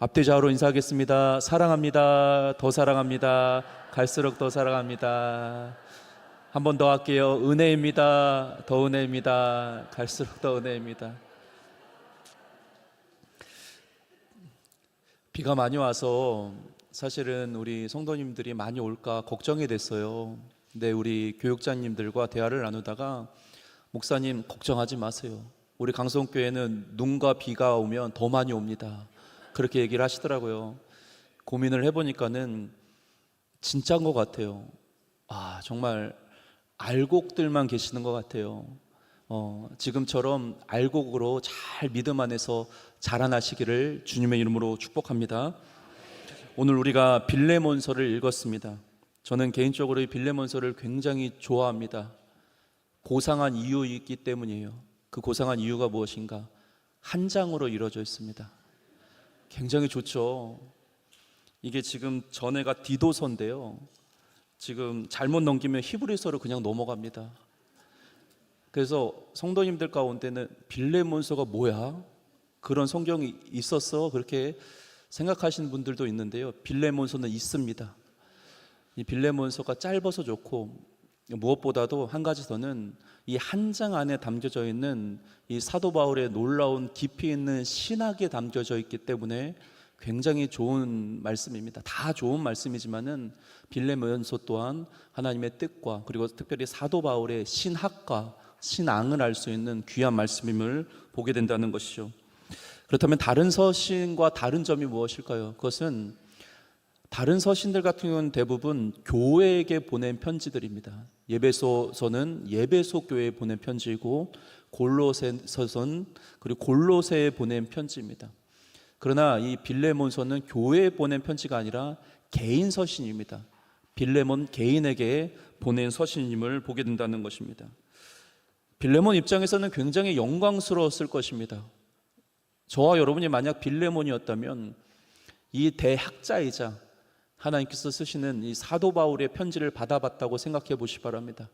앞뒤좌우로 인사하겠습니다. 사랑합니다. 더 사랑합니다. 갈수록 더 사랑합니다. 한 번 더 할게요. 은혜입니다. 더 은혜입니다. 갈수록 더 은혜입니다. 비가 많이 와서 사실은 우리 성도님들이 많이 올까 걱정이 됐어요. 근데 우리 교육자님들과 대화를 나누다가 목사님 걱정하지 마세요. 우리 강성교회는 눈과 비가 오면 더 많이 옵니다. 그렇게 얘기를 하시더라고요. 고민을 해보니까는 진짜인 것 같아요. 정말 알곡들만 계시는 것 같아요. 지금처럼 알곡으로 잘 믿음 안에서 자라나시기를 주님의 이름으로 축복합니다. 오늘 우리가 빌레몬서를 읽었습니다. 저는 개인적으로 이 빌레몬서를 굉장히 좋아합니다. 고상한 이유이기 때문이에요. 그 고상한 이유가 무엇인가? 한 장으로 이루어져 있습니다. 굉장히 좋죠. 이게 지금 전에가 디도서인데요. 지금 잘못 넘기면 히브리서로 그냥 넘어갑니다. 그래서 성도님들 가운데는 빌레몬서가 뭐야? 그런 성경이 있었어? 그렇게 생각하시는 분들도 있는데요. 빌레몬서는 있습니다. 이 빌레몬서가 짧아서 좋고 무엇보다도 한 가지 더는 이 한 장 안에 담겨져 있는 이 사도 바울의 놀라운 깊이 있는 신학이 담겨져 있기 때문에 굉장히 좋은 말씀입니다. 다 좋은 말씀이지만은 빌레몬서 또한 하나님의 뜻과 그리고 특별히 사도 바울의 신학과 신앙을 알 수 있는 귀한 말씀임을 보게 된다는 것이죠. 그렇다면 다른 서신과 다른 점이 무엇일까요? 그것은 다른 서신들 같은 경우는 대부분 교회에게 보낸 편지들입니다. 예배소서는 예배소 교회에 보낸 편지이고 골로새서는 그리고 골로새에 보낸 편지입니다. 그러나 이 빌레몬서는 교회에 보낸 편지가 아니라 개인 서신입니다. 빌레몬 개인에게 보낸 서신임을 보게 된다는 것입니다. 빌레몬 입장에서는 굉장히 영광스러웠을 것입니다. 저와 여러분이 만약 빌레몬이었다면 이 대학자이자 하나님께서 쓰시는 이 사도 바울의 편지를 받아봤다고 생각해 보시기 바랍니다.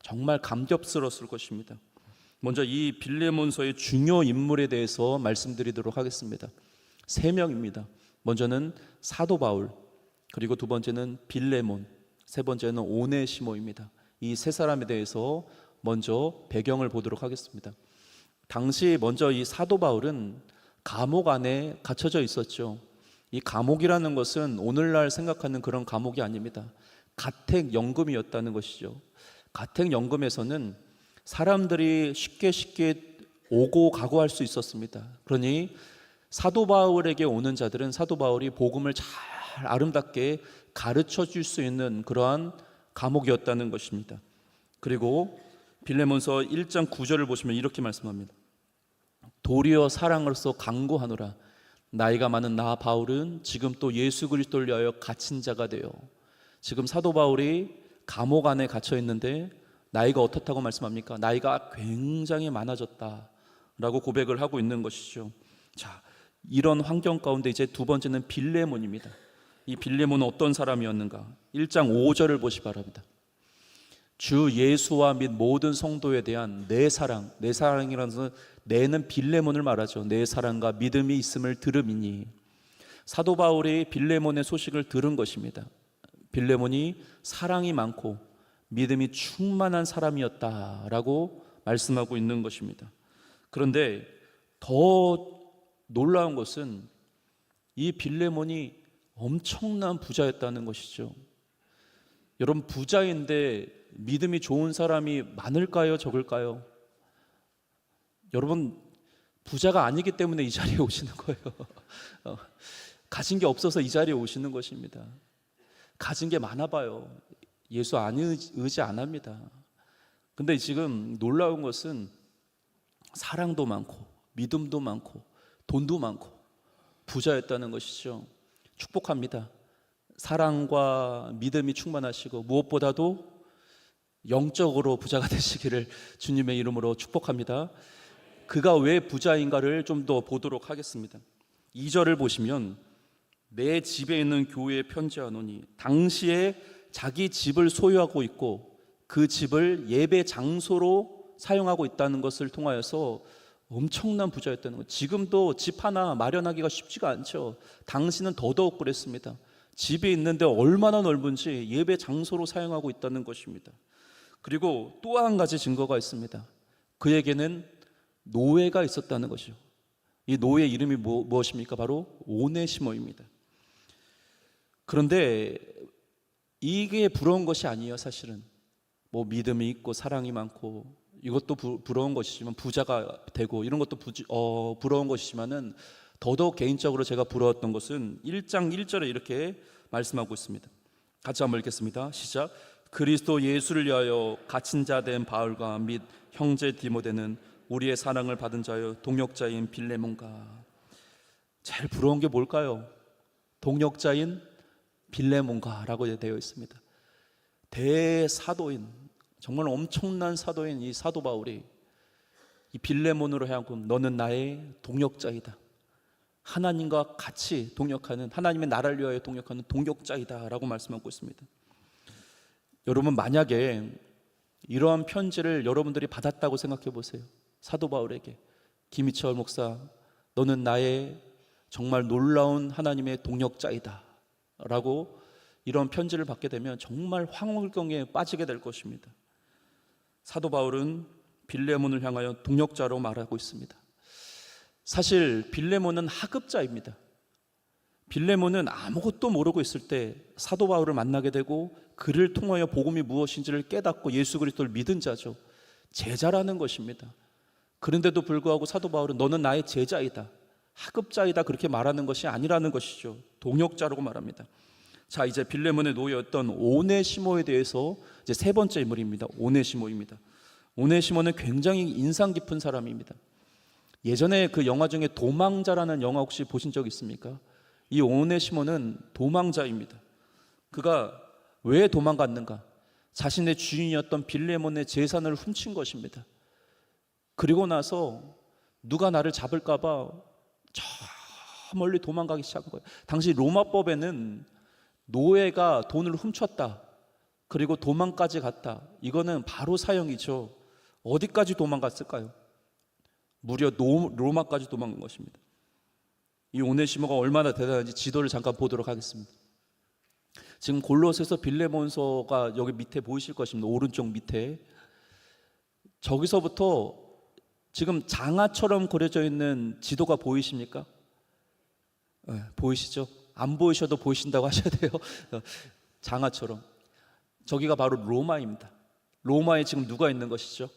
정말 감격스러웠을 것입니다. 먼저 이 빌레몬서의 중요 인물에 대해서 말씀드리도록 하겠습니다. 3명입니다. 먼저는 사도 바울, 그리고 두 번째는 빌레몬, 세 번째는 오네시모입니다. 이 세 사람에 대해서 먼저 배경을 보도록 하겠습니다. 당시 먼저 이 사도 바울은 감옥 안에 갇혀져 있었죠. 이 감옥이라는 것은 오늘날 생각하는 그런 감옥이 아닙니다. 가택연금이었다는 것이죠. 가택연금에서는 사람들이 쉽게 오고 가고 할 수 있었습니다. 그러니 사도 바울에게 오는 자들은 사도 바울이 복음을 잘 아름답게 가르쳐 줄 수 있는 그러한 감옥이었다는 것입니다. 그리고 빌레몬서 1장 9절을 보시면 이렇게 말씀합니다. 도리어 사랑으로서 간구하노라. 나이가 많은 나 바울은 지금 또 예수 그리스도를 위하여 갇힌 자가 되어. 지금 사도 바울이 감옥 안에 갇혀 있는데 나이가 어떻다고 말씀합니까? 나이가 굉장히 많아졌다라고 고백을 하고 있는 것이죠. 자, 이런 환경 가운데 이제 두 번째는 빌레몬입니다. 이 빌레몬은 어떤 사람이었는가? 1장 5절을 보시 바랍니다. 주 예수와 및 모든 성도에 대한 내 사랑이라는 것은 내는 빌레몬을 말하죠. 내 사랑과 믿음이 있음을 들음이니. 사도 바울이 빌레몬의 소식을 들은 것입니다. 빌레몬이 사랑이 많고 믿음이 충만한 사람이었다라고 말씀하고 있는 것입니다. 그런데 더 놀라운 것은 이 빌레몬이 엄청난 부자였다는 것이죠. 여러분, 부자인데 믿음이 좋은 사람이 많을까요? 적을까요? 여러분, 부자가 아니기 때문에 이 자리에 오시는 거예요. 가진 게 없어서 이 자리에 오시는 것입니다. 가진 게 많아 봐요. 예수 안 의지 안 합니다. 근데 지금 놀라운 것은 사랑도 많고 믿음도 많고 돈도 많고 부자였다는 것이죠. 축복합니다. 사랑과 믿음이 충만하시고 무엇보다도 영적으로 부자가 되시기를 주님의 이름으로 축복합니다. 그가 왜 부자인가를 좀 더 보도록 하겠습니다. 2절을 보시면 내 집에 있는 교회에 편지하노니. 당시에 자기 집을 소유하고 있고 그 집을 예배 장소로 사용하고 있다는 것을 통하여서 엄청난 부자였다는 거예요. 지금도 집 하나 마련하기가 쉽지가 않죠. 당시는 더더욱 그랬습니다. 집이 있는데 얼마나 넓은지 예배 장소로 사용하고 있다는 것입니다. 그리고 또 한 가지 증거가 있습니다. 그에게는 노예가 있었다는 것이죠. 이 노예 이름이 무엇입니까? 바로 오네시모입니다. 그런데 이게 부러운 것이 아니에요. 사실은 뭐 믿음이 있고 사랑이 많고 이것도 부러운 것이지만, 부자가 되고 이런 것도 부러운 것이지만은, 더더욱 개인적으로 제가 부러웠던 것은 1장 1절에 이렇게 말씀하고 있습니다. 같이 한번 읽겠습니다. 시작. 그리스도 예수를 위하여 갇힌 자 된 바울과 및 형제 디모데는 우리의 사랑을 받은 자여 동역자인 빌레몬과. 제일 부러운 게 뭘까요? 동역자인 빌레몬가라고 되어 있습니다. 대사도인, 정말 엄청난 사도인 이 사도 바울이 이 빌레몬으로 하여금 너는 나의 동역자이다, 하나님과 같이 동역하는, 하나님의 나라를 위하여 동역하는 동역자이다 라고 말씀하고 있습니다. 여러분, 만약에 이러한 편지를 여러분들이 받았다고 생각해 보세요. 사도 바울에게, 김희철 목사 너는 나의 정말 놀라운 하나님의 동역자이다 라고 이런 편지를 받게 되면 정말 황홀경에 빠지게 될 것입니다. 사도 바울은 빌레몬을 향하여 동역자로 말하고 있습니다. 사실 빌레몬은 하급자입니다. 빌레몬은 아무것도 모르고 있을 때 사도 바울을 만나게 되고 그를 통하여 복음이 무엇인지를 깨닫고 예수 그리스도를 믿은 자죠. 제자라는 것입니다. 그런데도 불구하고 사도 바울은 너는 나의 제자이다, 하급자이다 그렇게 말하는 것이 아니라는 것이죠. 동역자라고 말합니다. 자, 이제 빌레몬의 노예였던 오네시모에 대해서 이제 세 번째 인물입니다. 오네시모입니다. 오네시모는 굉장히 인상 깊은 사람입니다. 예전에 그 영화 중에 도망자라는 영화 혹시 보신 적 있습니까? 이 오네시모는 도망자입니다. 그가 왜 도망갔는가? 자신의 주인이었던 빌레몬의 재산을 훔친 것입니다. 그리고 나서 누가 나를 잡을까 봐 저 멀리 도망가기 시작한 거예요. 당시 로마법에는 노예가 돈을 훔쳤다, 그리고 도망까지 갔다, 이거는 바로 사형이죠. 어디까지 도망갔을까요? 무려 로마까지 도망간 것입니다. 이 오네시모가 얼마나 대단한지 지도를 잠깐 보도록 하겠습니다. 지금 골로새서 빌레몬서가 여기 밑에 보이실 것입니다. 오른쪽 밑에. 저기서부터 지금 장아처럼 그려져 있는 지도가 보이십니까? 네, 보이시죠? 안 보이셔도 보이신다고 하셔야 돼요. 장아처럼. 저기가 바로 로마입니다. 로마에 지금 누가 있는 것이죠?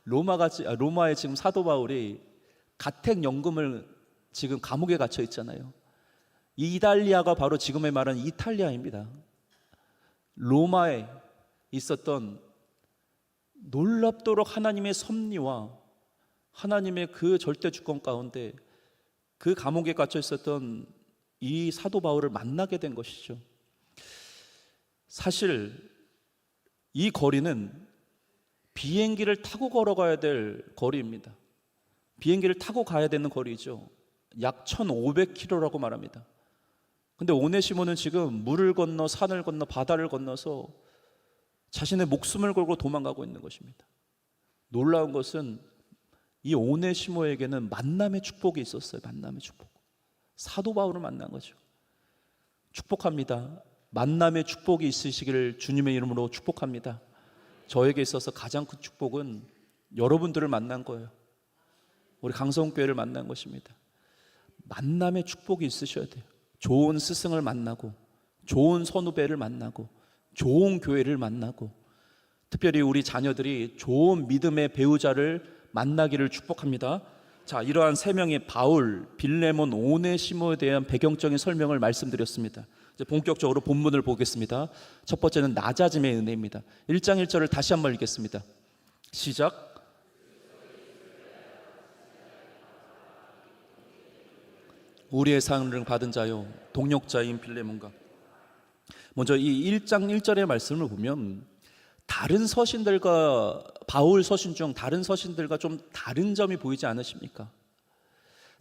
로마에 지금 사도 바울이 가택연금을 지금 감옥에 갇혀 있잖아요. 이달리아가 바로 지금의 말하는 이탈리아입니다. 로마에 있었던 놀랍도록 하나님의 섭리와 하나님의 그 절대 주권 가운데 그 감옥에 갇혀 있었던 이 사도 바울을 만나게 된 것이죠. 사실 이 거리는 비행기를 타고 걸어가야 될 거리입니다. 비행기를 타고 가야 되는 거리죠. 약 1500km라고 말합니다. 근데 오네시모는 지금 물을 건너 산을 건너 바다를 건너서 자신의 목숨을 걸고 도망가고 있는 것입니다. 놀라운 것은 이 오네시모에게는 만남의 축복이 있었어요. 만남의 축복. 사도 바울을 만난 거죠. 축복합니다. 만남의 축복이 있으시기를 주님의 이름으로 축복합니다. 저에게 있어서 가장 큰 축복은 여러분들을 만난 거예요. 우리 강성교회를 만난 것입니다. 만남의 축복이 있으셔야 돼요. 좋은 스승을 만나고, 좋은 선후배를 만나고, 좋은 교회를 만나고, 특별히 우리 자녀들이 좋은 믿음의 배우자를 만나기를 축복합니다. 자, 이러한 세 명의 바울, 빌레몬, 오네시모에 대한 배경적인 설명을 말씀드렸습니다. 이제 본격적으로 본문을 보겠습니다. 첫 번째는 낮아짐의 은혜입니다. 1장 1절을 다시 한번 읽겠습니다. 시작. 우리의 사랑을 받은 자요 동역자인 빌레몬과. 먼저 이 1장 1절의 말씀을 보면 다른 서신들과, 바울 서신 중 다른 서신들과 좀 다른 점이 보이지 않으십니까?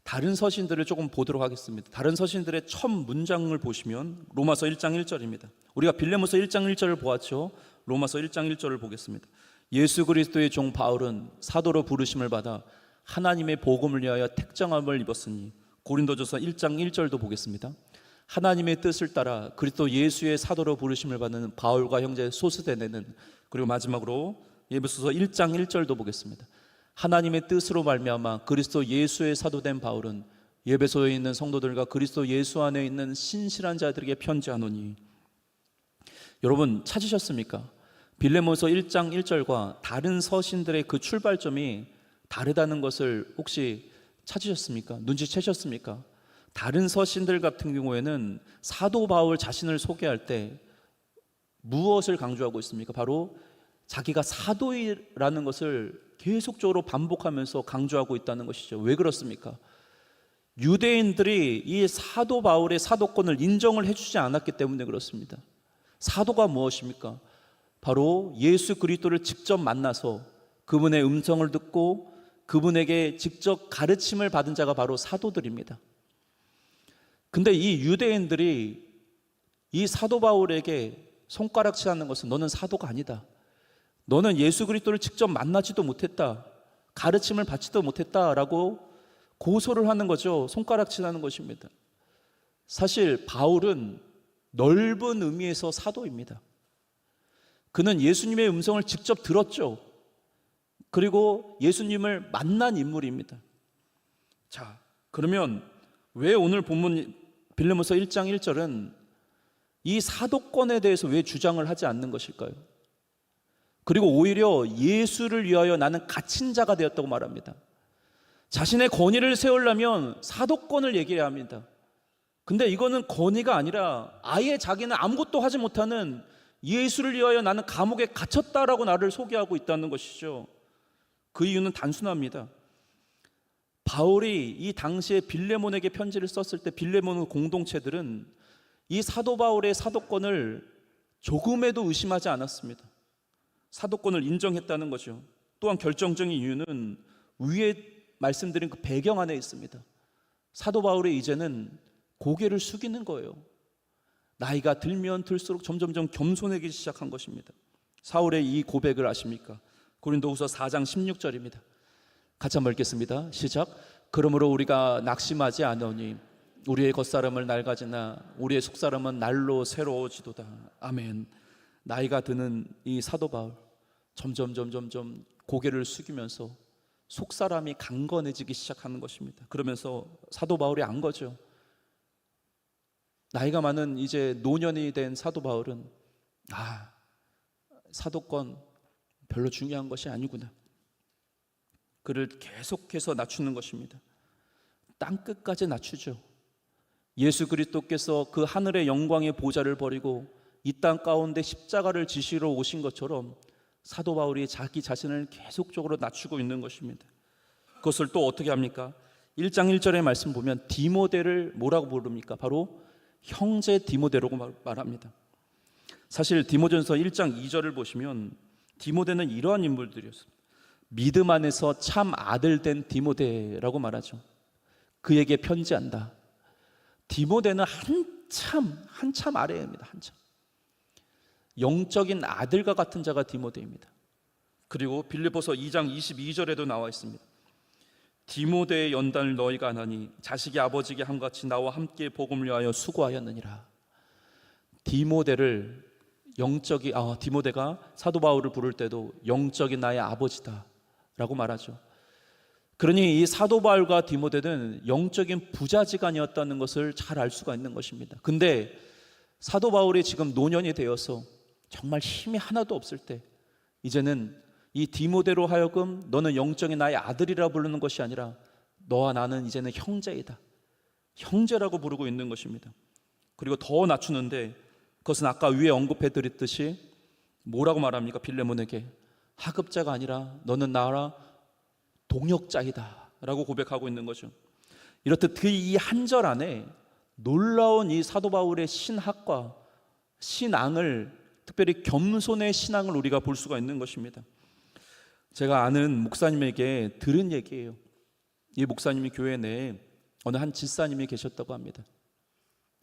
다른 서신들을 조금 보도록 하겠습니다. 다른 서신들의 첫 문장을 보시면 로마서 1장 1절입니다. 우리가 빌레몬서 1장 1절을 보았죠. 로마서 1장 1절을 보겠습니다. 예수 그리스도의 종 바울은 사도로 부르심을 받아 하나님의 복음을 위하여 택정함을 입었으니, 고린도전서 1장 1절도 보겠습니다. 하나님의 뜻을 따라 그리스도 예수의 사도로 부르심을 받는 바울과 형제 소스데네는, 그리고 마지막으로 에베소서 1장 1절도 보겠습니다. 하나님의 뜻으로 말미암아 그리스도 예수의 사도된 바울은 에베소에 있는 성도들과 그리스도 예수 안에 있는 신실한 자들에게 편지하노니. 여러분 찾으셨습니까? 빌레몬서 1장 1절과 다른 서신들의 그 출발점이 다르다는 것을 혹시 찾으셨습니까? 눈치채셨습니까? 다른 서신들 같은 경우에는 사도 바울 자신을 소개할 때 무엇을 강조하고 있습니까? 바로 자기가 사도라는 것을 계속적으로 반복하면서 강조하고 있다는 것이죠. 왜 그렇습니까? 유대인들이 이 사도 바울의 사도권을 인정을 해주지 않았기 때문에 그렇습니다. 사도가 무엇입니까? 바로 예수 그리스도를 직접 만나서 그분의 음성을 듣고 그분에게 직접 가르침을 받은 자가 바로 사도들입니다. 근데 이 유대인들이 이 사도 바울에게 손가락질하는 것은 너는 사도가 아니다, 너는 예수 그리스도를 직접 만나지도 못했다, 가르침을 받지도 못했다라고 고소를 하는 거죠. 손가락질하는 것입니다. 사실 바울은 넓은 의미에서 사도입니다. 그는 예수님의 음성을 직접 들었죠. 그리고 예수님을 만난 인물입니다. 자, 그러면 왜 오늘 본문 빌레몬서 1장 1절은 이 사도권에 대해서 왜 주장을 하지 않는 것일까요? 그리고 오히려 예수를 위하여 나는 갇힌 자가 되었다고 말합니다. 자신의 권위를 세우려면 사도권을 얘기해야 합니다. 근데 이거는 권위가 아니라 아예 자기는 아무것도 하지 못하는, 예수를 위하여 나는 감옥에 갇혔다라고 나를 소개하고 있다는 것이죠. 그 이유는 단순합니다. 바울이 이 당시에 빌레몬에게 편지를 썼을 때 빌레몬 공동체들은 이 사도 바울의 사도권을 조금에도 의심하지 않았습니다. 사도권을 인정했다는 거죠. 또한 결정적인 이유는 위에 말씀드린 그 배경 안에 있습니다. 사도 바울이 이제는 고개를 숙이는 거예요. 나이가 들면 들수록 점점점 겸손해지기 시작한 것입니다. 사울의 이 고백을 아십니까? 고린도후서 4장 16절입니다. 같이 한번 읽겠습니다. 시작. 그러므로 우리가 낙심하지 않으니 우리의 겉사람을 낡아지나 우리의 속사람은 날로 새로워지도다. 아멘. 나이가 드는 이 사도 바울, 점점 고개를 숙이면서 속사람이 강건해지기 시작하는 것입니다. 그러면서 사도 바울이 안 거죠. 나이가 많은 이제 노년이 된 사도 바울은 사도권 별로 중요한 것이 아니구나, 그를 계속해서 낮추는 것입니다. 땅끝까지 낮추죠. 예수 그리스도께서 그 하늘의 영광의 보좌를 버리고 이 땅 가운데 십자가를 지시러 오신 것처럼 사도 바울이 자기 자신을 계속적으로 낮추고 있는 것입니다. 그것을 또 어떻게 합니까? 1장 1절의 말씀 보면 디모데를 뭐라고 부릅니까? 바로 형제 디모데라고 말합니다. 사실 디모전서 1장 2절을 보시면 디모데는 이러한 인물들이었습니다. 믿음 안에서 참 아들 된 디모데라고 말하죠. 그에게 편지한다. 디모데는 한참 아래입니다. 한참 영적인 아들과 같은 자가 디모데입니다. 그리고 빌립보서 2장 22절에도 나와 있습니다. 디모데의 연단을 너희가 안하니 자식이 아버지에게 함같이 나와 함께 복음을 위하여 수고하였느니라. 디모데를 디모데가 사도 바울을 부를 때도 영적인 나의 아버지다 라고 말하죠. 그러니 이 사도 바울과 디모데는 영적인 부자지간이었다는 것을 잘 알 수가 있는 것입니다. 근데 사도 바울이 지금 노년이 되어서 정말 힘이 하나도 없을 때 이제는 이 디모데로 하여금 너는 영적인 나의 아들이라 부르는 것이 아니라 너와 나는 이제는 형제이다, 형제라고 부르고 있는 것입니다. 그리고 더 낮추는데 그것은 아까 위에 언급해 드렸듯이 뭐라고 말합니까? 빌레몬에게 하급자가 아니라 너는 나와 동역자이다 라고 고백하고 있는 거죠. 이렇듯 그 이 한 절 안에 놀라운 이 사도 바울의 신학과 신앙을, 특별히 겸손의 신앙을 우리가 볼 수가 있는 것입니다. 제가 아는 목사님에게 들은 얘기예요. 이 목사님이 교회 내에 어느 한 집사님이 계셨다고 합니다.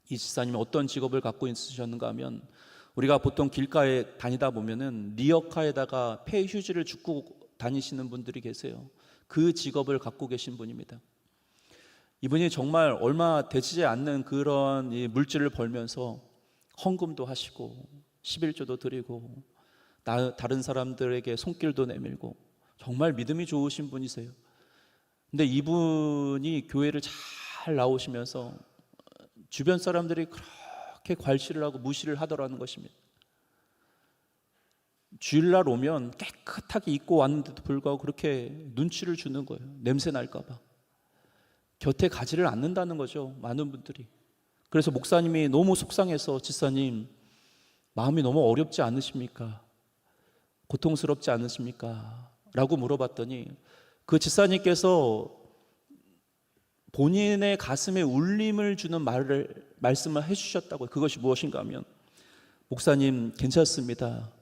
이 집사님이 어떤 직업을 갖고 있으셨는가 하면 우리가 보통 길가에 다니다 보면은 리어카에다가 폐휴지를 줍고 다니시는 분들이 계세요. 그 직업을 갖고 계신 분입니다. 이분이 정말 얼마 되지 않는 그런 이 물질을 벌면서 헌금도 하시고 11조도 드리고 다른 사람들에게 손길도 내밀고 정말 믿음이 좋으신 분이세요. 근데 이분이 교회를 잘 나오시면서 주변 사람들이 그렇게 괄시를 하고 무시를 하더라는 것입니다. 주일날 오면 깨끗하게 입고 왔는데도 불구하고 그렇게 눈치를 주는 거예요. 냄새 날까 봐. 곁에 가지를 않는다는 거죠, 많은 분들이. 그래서 목사님이 너무 속상해서 집사님 마음이 너무 어렵지 않으십니까? 고통스럽지 않으십니까? 라고 물어봤더니 그 집사님께서 본인의 가슴에 울림을 주는 말씀을 해주셨다고요. 그것이 무엇인가 하면, 목사님 괜찮습니다.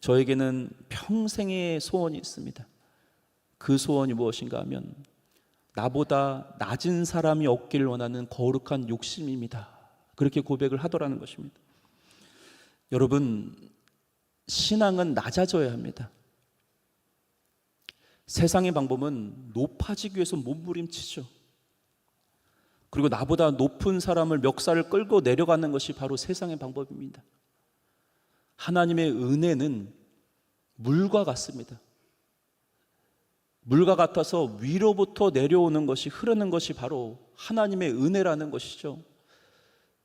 저에게는 평생의 소원이 있습니다. 그 소원이 무엇인가 하면 나보다 낮은 사람이 없기를 원하는 거룩한 욕심입니다. 그렇게 고백을 하더라는 것입니다. 여러분, 신앙은 낮아져야 합니다. 세상의 방법은 높아지기 위해서 몸부림치죠. 그리고 나보다 높은 사람을 멱살을 끌고 내려가는 것이 바로 세상의 방법입니다. 하나님의 은혜는 물과 같습니다. 물과 같아서 위로부터 내려오는 것이, 흐르는 것이 바로 하나님의 은혜라는 것이죠.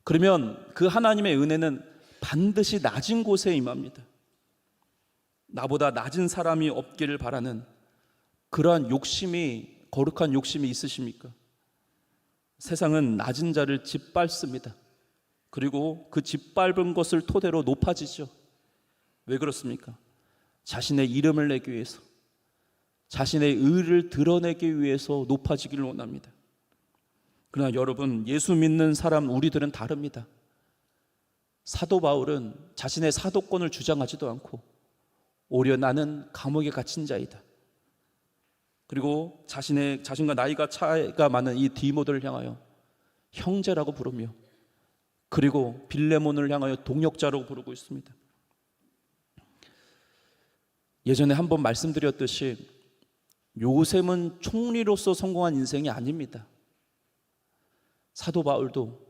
그러면 그 하나님의 은혜는 반드시 낮은 곳에 임합니다. 나보다 낮은 사람이 없기를 바라는 그러한 욕심이, 거룩한 욕심이 있으십니까? 세상은 낮은 자를 짓밟습니다. 그리고 그 짓밟은 것을 토대로 높아지죠. 왜 그렇습니까? 자신의 이름을 내기 위해서, 자신의 의를 드러내기 위해서 높아지기를 원합니다. 그러나 여러분, 예수 믿는 사람 우리들은 다릅니다. 사도 바울은 자신의 사도권을 주장하지도 않고 오히려 나는 감옥에 갇힌 자이다. 그리고 자신과 나이가 차이가 많은 이 디모데를 향하여 형제라고 부르며, 그리고 빌레몬을 향하여 동역자라고 부르고 있습니다. 예전에 한번 말씀드렸듯이 요셉은 총리로서 성공한 인생이 아닙니다. 사도 바울도,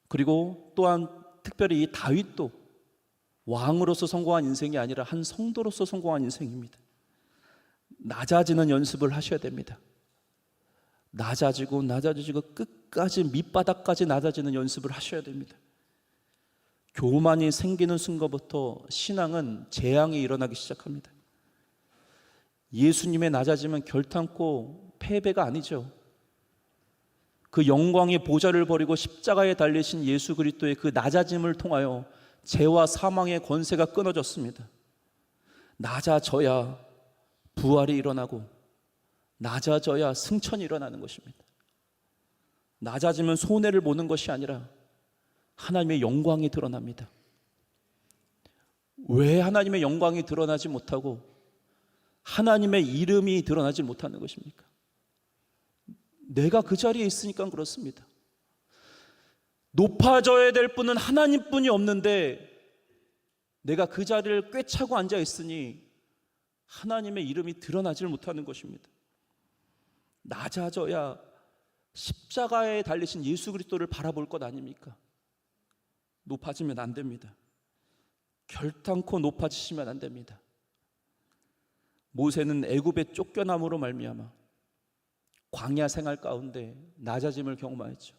그리고 또한 특별히 이 다윗도 왕으로서 성공한 인생이 아니라 한 성도로서 성공한 인생입니다. 낮아지는 연습을 하셔야 됩니다. 낮아지고 끝까지 밑바닥까지 낮아지는 연습을 하셔야 됩니다. 교만이 생기는 순간부터 신앙은 재앙이 일어나기 시작합니다. 예수님의 낮아짐은 결탄코 패배가 아니죠. 그 영광의 보좌를 버리고 십자가에 달리신 예수 그리스도의 그 낮아짐을 통하여 죄와 사망의 권세가 끊어졌습니다. 낮아져야 부활이 일어나고 낮아져야 승천이 일어나는 것입니다. 낮아지면 손해를 보는 것이 아니라 하나님의 영광이 드러납니다. 왜 하나님의 영광이 드러나지 못하고 하나님의 이름이 드러나지 못하는 것입니까? 내가 그 자리에 있으니까 그렇습니다. 높아져야 될 분은 하나님뿐이 없는데 내가 그 자리를 꿰차고 앉아 있으니 하나님의 이름이 드러나질 못하는 것입니다. 낮아져야 십자가에 달리신 예수 그리스도를 바라볼 것 아닙니까? 높아지면 안 됩니다. 결탄코 높아지시면 안 됩니다. 모세는 애굽의 쫓겨남으로 말미암아 광야 생활 가운데 낮아짐을 경험하였죠.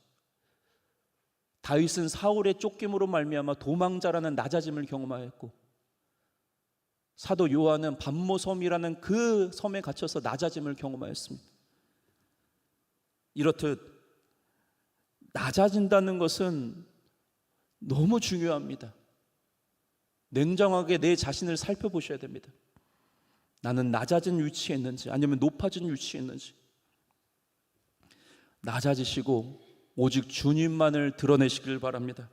다윗은 사울의 쫓김으로 말미암아 도망자라는 낮아짐을 경험하였고, 사도 요한은 반모섬이라는 그 섬에 갇혀서 낮아짐을 경험하였습니다. 이렇듯 낮아진다는 것은 너무 중요합니다. 냉정하게 내 자신을 살펴보셔야 됩니다. 나는 낮아진 위치에 있는지 아니면 높아진 위치에 있는지. 낮아지시고 오직 주님만을 드러내시길 바랍니다.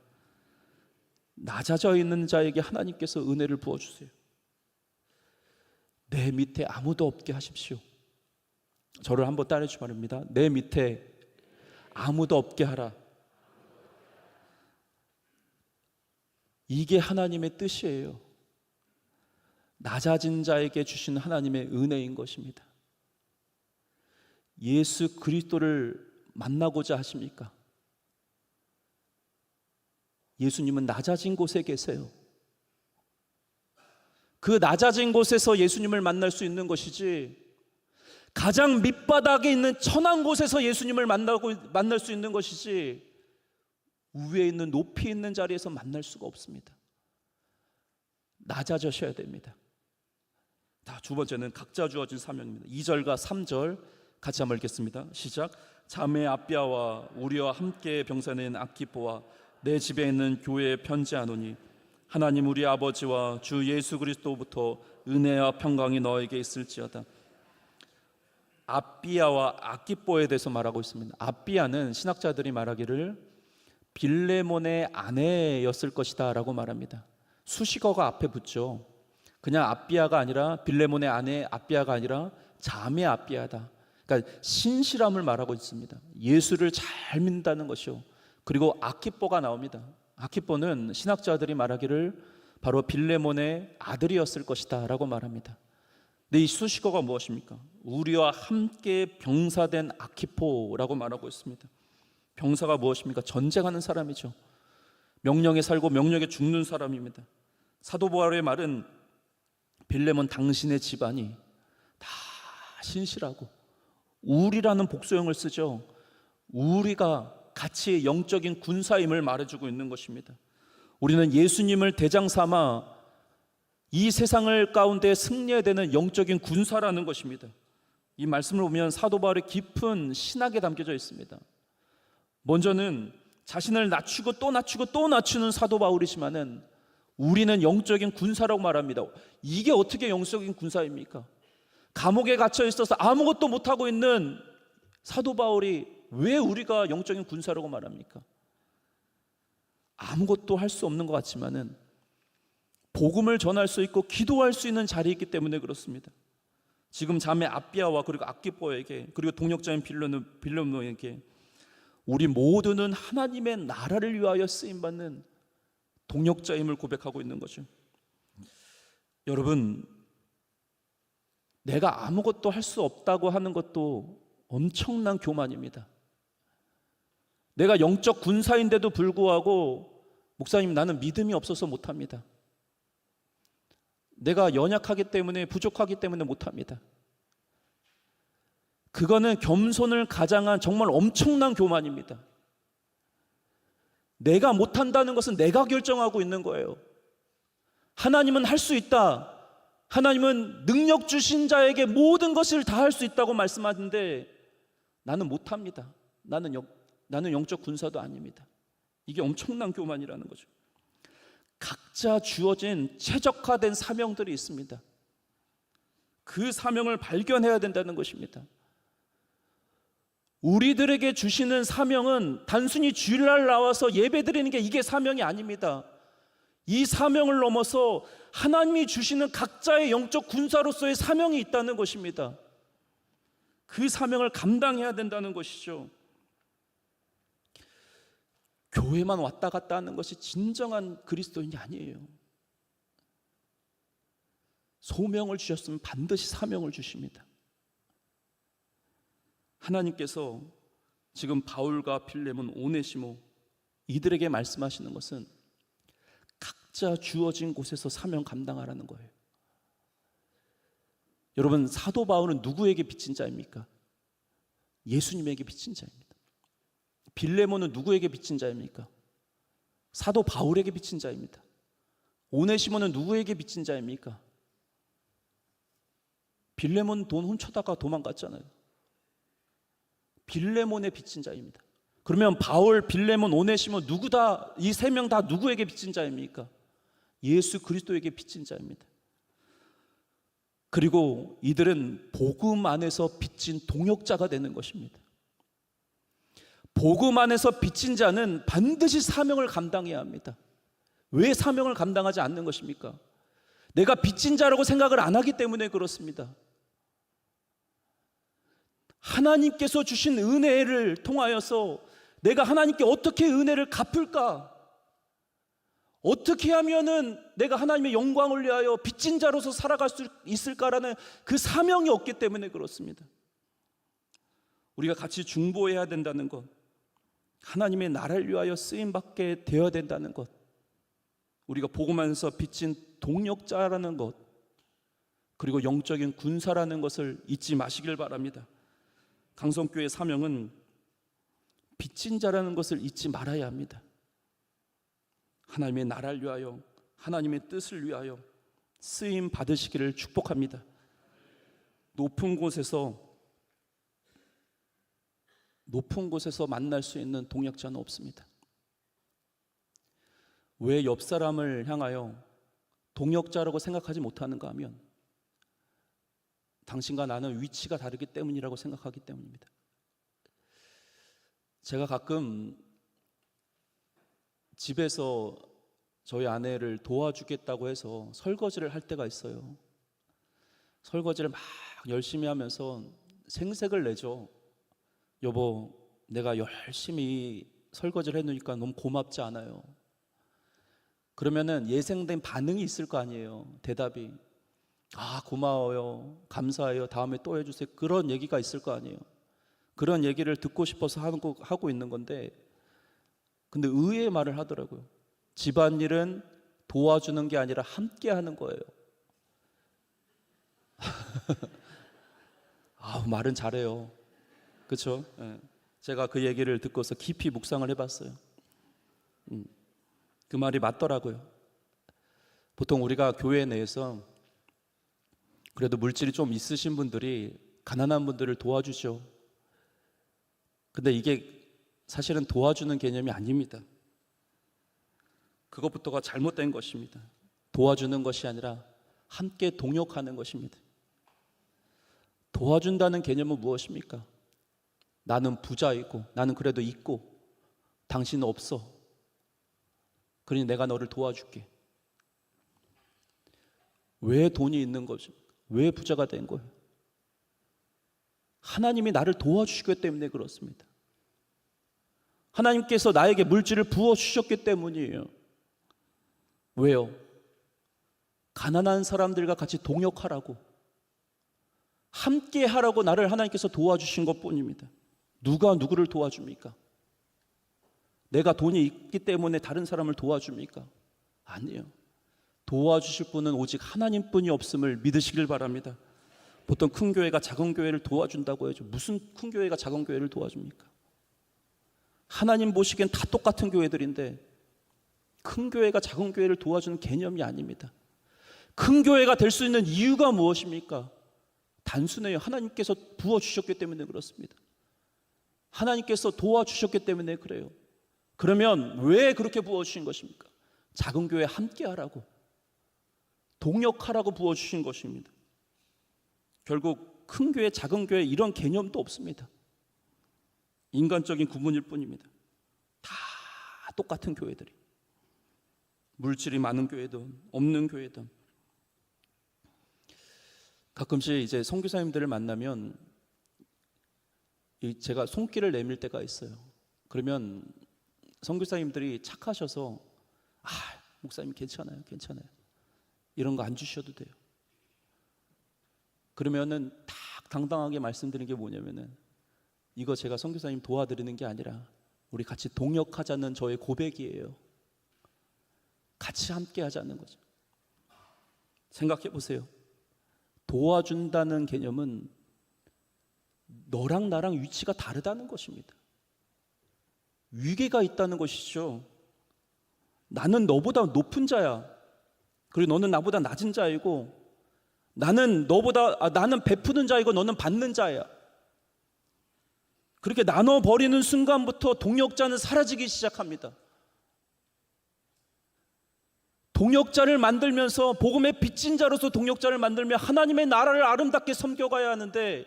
낮아져 있는 자에게 하나님께서 은혜를 부어주세요. 내 밑에 아무도 없게 하십시오. 저를 한번 따라해주시 바랍니다. 내 밑에 아무도 없게 하라. 이게 하나님의 뜻이에요. 낮아진 자에게 주신 하나님의 은혜인 것입니다. 예수 그리스도를 만나고자 하십니까? 예수님은 낮아진 곳에 계세요. 그 낮아진 곳에서 예수님을 만날 수 있는 것이지, 가장 밑바닥에 있는 천한 곳에서 예수님을 만날 수 있는 것이지, 위에 있는 높이 있는 자리에서 만날 수가 없습니다. 낮아져셔야 됩니다. 두 번째는 각자 주어진 사명입니다. 2절과 3절 같이 한번 읽겠습니다. 시작. 자매 아비아와 우리와 함께 병사낸 아키포와 내 집에 있는 교회에 편지하노니 하나님 우리 아버지와 주 예수 그리스도부터 은혜와 평강이 너에게 있을지어다. 아비아와 아키포에 대해서 말하고 있습니다. 아비아는 신학자들이 말하기를 빌레몬의 아내였을 것이다 라고 말합니다. 수식어가 앞에 붙죠. 그냥 아비아가 아니라, 빌레몬의 아내 아비아가 아니라 자매 아비아다. 그러니까 신실함을 말하고 있습니다. 예수를 잘 믿는다는 것이요. 그리고 아키포가 나옵니다. 아키포는 신학자들이 말하기를 바로 빌레몬의 아들이었을 것이다 라고 말합니다. 근데 이 수식어가 무엇입니까? 우리와 함께 병사된 아키포라고 말하고 있습니다. 병사가 무엇입니까? 전쟁하는 사람이죠. 명령에 살고 명령에 죽는 사람입니다. 사도 바울의 말은 빌레몬 당신의 집안이 다 신실하고, 우리라는 복수형을 쓰죠. 우리가 같이 영적인 군사임을 말해주고 있는 것입니다. 우리는 예수님을 대장 삼아 이 세상을 가운데 승리해야 되는 영적인 군사라는 것입니다. 이 말씀을 보면 사도 바울의 깊은 신학에 담겨져 있습니다. 먼저는 자신을 낮추고 또 낮추고 또 낮추는 사도 바울이지만은 우리는 영적인 군사라고 말합니다. 이게 어떻게 영적인 군사입니까? 감옥에 갇혀 있어서 아무것도 못하고 있는 사도 바울이 왜 우리가 영적인 군사라고 말합니까? 아무것도 할 수 없는 것 같지만은 복음을 전할 수 있고 기도할 수 있는 자리에 있기 때문에 그렇습니다. 지금 자매 아비아와 그리고 아키포에게, 그리고 동역자인 빌레몬에게 우리 모두는 하나님의 나라를 위하여 쓰임받는 동역자임을 고백하고 있는 거죠. 여러분, 내가 아무것도 할 수 없다고 하는 것도 엄청난 교만입니다. 내가 영적 군사인데도 불구하고 목사님 나는 믿음이 없어서 못합니다. 내가 연약하기 때문에, 부족하기 때문에 못합니다. 그거는 겸손을 가장한 정말 엄청난 교만입니다. 내가 못한다는 것은 내가 결정하고 있는 거예요. 하나님은 할 수 있다. 하나님은 능력 주신 자에게 모든 것을 다 할 수 있다고 말씀하는데 나는 못합니다. 나는 영적 군사도 아닙니다. 이게 엄청난 교만이라는 거죠. 각자 주어진 최적화된 사명들이 있습니다. 그 사명을 발견해야 된다는 것입니다. 우리들에게 주시는 사명은 단순히 주일날 나와서 예배드리는 게 이게 사명이 아닙니다. 이 사명을 넘어서 하나님이 주시는 각자의 영적 군사로서의 사명이 있다는 것입니다. 그 사명을 감당해야 된다는 것이죠. 교회만 왔다 갔다 하는 것이 진정한 그리스도인이 아니에요. 소명을 주셨으면 반드시 사명을 주십니다. 하나님께서 지금 바울과 빌레몬, 오네시모 이들에게 말씀하시는 것은 각자 주어진 곳에서 사명 감당하라는 거예요. 여러분, 사도 바울은 누구에게 빚진 자입니까? 예수님에게 빚진 자입니다. 빌레몬은 누구에게 빚진 자입니까? 사도 바울에게 빚진 자입니다. 오네시모는 누구에게 빚진 자입니까? 빌레몬 돈 훔쳐다가 도망갔잖아요. 빌레몬에 빚진 자입니다. 그러면 바울, 빌레몬, 오네시모 누구 다, 이 세 명 다 누구에게 빚진 자입니까? 예수 그리스도에게 빚진 자입니다. 그리고 이들은 복음 안에서 빚진 동역자가 되는 것입니다. 복음 안에서 빚진 자는 반드시 사명을 감당해야 합니다. 왜 사명을 감당하지 않는 것입니까? 내가 빚진 자라고 생각을 안 하기 때문에 그렇습니다. 하나님께서 주신 은혜를 통하여서 내가 하나님께 어떻게 은혜를 갚을까? 어떻게 하면은 내가 하나님의 영광을 위하여 빚진 자로서 살아갈 수 있을까라는 그 사명이 없기 때문에 그렇습니다. 우리가 같이 중보해야 된다는 것, 하나님의 나라를 위하여 쓰임받게 되어야 된다는 것, 우리가 복음안에서 빚진 동역자라는 것, 그리고 영적인 군사라는 것을 잊지 마시길 바랍니다. 강성교회의 사명은 빚진 자라는 것을 잊지 말아야 합니다. 하나님의 나라를 위하여, 하나님의 뜻을 위하여 쓰임 받으시기를 축복합니다. 높은 곳에서 만날 수 있는 동역자는 없습니다. 왜 옆 사람을 향하여 동역자라고 생각하지 못하는가 하면 당신과 나는 위치가 다르기 때문이라고 생각하기 때문입니다. 제가 가끔 집에서 저희 아내를 도와주겠다고 해서 설거지를 할 때가 있어요. 설거지를 막 열심히 하면서 생색을 내죠. 여보, 내가 열심히 설거지를 해놓으니까 너무 고맙지 않아요? 그러면은 예상된 반응이 있을 거 아니에요. 대답이 고마워요, 감사해요, 다음에 또 해주세요, 그런 얘기가 있을 거 아니에요. 그런 얘기를 듣고 싶어서 하고 있는 건데, 근데 의외의 말을 하더라고요. 집안일은 도와주는 게 아니라 함께 하는 거예요. 말은 잘해요. 그렇죠? 제가 그 얘기를 듣고서 깊이 묵상을 해봤어요. 그 말이 맞더라고요. 보통 우리가 교회 내에서 그래도 물질이 좀 있으신 분들이 가난한 분들을 도와주죠. 근데 이게 사실은 도와주는 개념이 아닙니다. 그것부터가 잘못된 것입니다. 도와주는 것이 아니라 함께 동역하는 것입니다. 도와준다는 개념은 무엇입니까? 나는 부자이고, 나는 그래도 있고, 당신은 없어. 그러니 내가 너를 도와줄게. 왜 돈이 있는 거죠? 왜 부자가 된 거예요? 하나님이 나를 도와주시기 때문에 그렇습니다. 하나님께서 나에게 물질을 부어주셨기 때문이에요. 왜요? 가난한 사람들과 같이 동역하라고, 함께 하라고 나를 하나님께서 도와주신 것뿐입니다. 누가 누구를 도와줍니까? 내가 돈이 있기 때문에 다른 사람을 도와줍니까? 아니에요. 도와주실 분은 오직 하나님뿐이 없음을 믿으시길 바랍니다. 보통 큰 교회가 작은 교회를 도와준다고 해죠. 무슨 큰 교회가 작은 교회를 도와줍니까? 하나님 보시기엔 다 똑같은 교회들인데 큰 교회가 작은 교회를 도와주는 개념이 아닙니다. 큰 교회가 될 수 있는 이유가 무엇입니까? 단순해요. 하나님께서 부어주셨기 때문에 그렇습니다. 하나님께서 도와주셨기 때문에 그래요. 그러면 왜 그렇게 부어주신 것입니까? 작은 교회 함께 하라고, 동역하라고 부어주신 것입니다. 결국 큰 교회, 작은 교회 이런 개념도 없습니다. 인간적인 구분일 뿐입니다. 다 똑같은 교회들이, 물질이 많은 교회든 없는 교회든. 가끔씩 이제 선교사님들을 만나면 제가 손길을 내밀 때가 있어요. 그러면 선교사님들이 착하셔서 목사님 괜찮아요, 이런 거 안 주셔도 돼요. 그러면은 딱 당당하게 말씀드리는 게 뭐냐면은, 이거 제가 선교사님 도와드리는 게 아니라 우리 같이 동역하자는 저의 고백이에요. 같이 함께 하자는 거죠. 생각해 보세요. 도와준다는 개념은 너랑 나랑 위치가 다르다는 것입니다. 위계가 있다는 것이죠. 나는 너보다 높은 자야. 그리고 너는 나보다 낮은 자이고, 나는 베푸는 자이고 너는 받는 자야. 그렇게 나눠버리는 순간부터 동역자는 사라지기 시작합니다. 동역자를 만들면서, 복음의 빚진 자로서 동역자를 만들며 하나님의 나라를 아름답게 섬겨가야 하는데,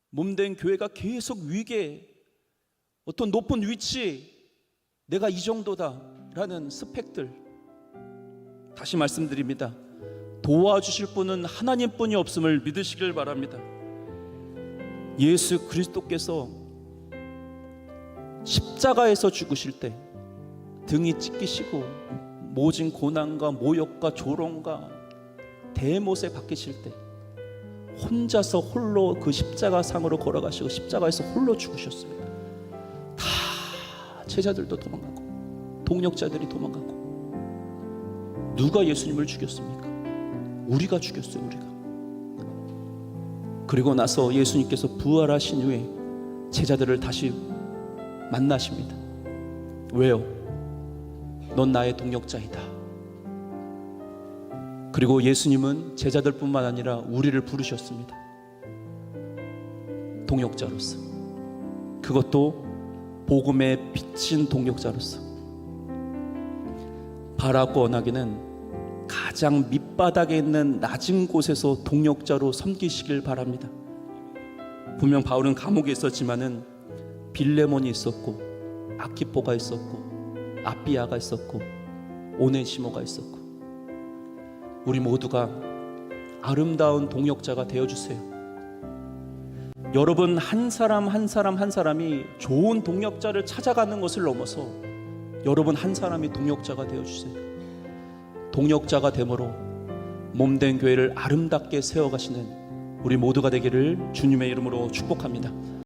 몸된 교회가 계속 위계, 어떤 높은 위치, 내가 이 정도다라는 스펙들. 다시 말씀드립니다. 도와주실 분은 하나님뿐이 없음을 믿으시길 바랍니다. 예수 그리스도께서 십자가에서 죽으실 때 등이 찢기시고 모진 고난과 모욕과 조롱과 대못에 박히실 때 혼자서 홀로 그 십자가 상으로 걸어가시고 십자가에서 홀로 죽으셨어요. 다 제자들도 도망가고 동력자들이 도망가고 누가 예수님을 죽였습니까? 우리가 죽였어요. 우리가. 그리고 나서 예수님께서 부활하신 후에 제자들을 다시 만나십니다. 왜요? 넌 나의 동력자이다. 그리고 예수님은 제자들뿐만 아니라 우리를 부르셨습니다. 동력자로서. 그것도 복음에 비친 동력자로서. 바라고 원하기는 가장 밑바닥에 있는 낮은 곳에서 동력자로 섬기시길 바랍니다. 분명 바울은 감옥에 있었지만은 빌레몬이 있었고 아키포가 있었고 아비아가 있었고 오네시모가 있었고 우리 모두가 아름다운 동역자가 되어주세요. 여러분 한 사람 한 사람이 좋은 동역자를 찾아가는 것을 넘어서 여러분 한 사람이 동역자가 되어주세요. 동역자가 됨으로 몸된 교회를 아름답게 세워가시는 우리 모두가 되기를 주님의 이름으로 축복합니다.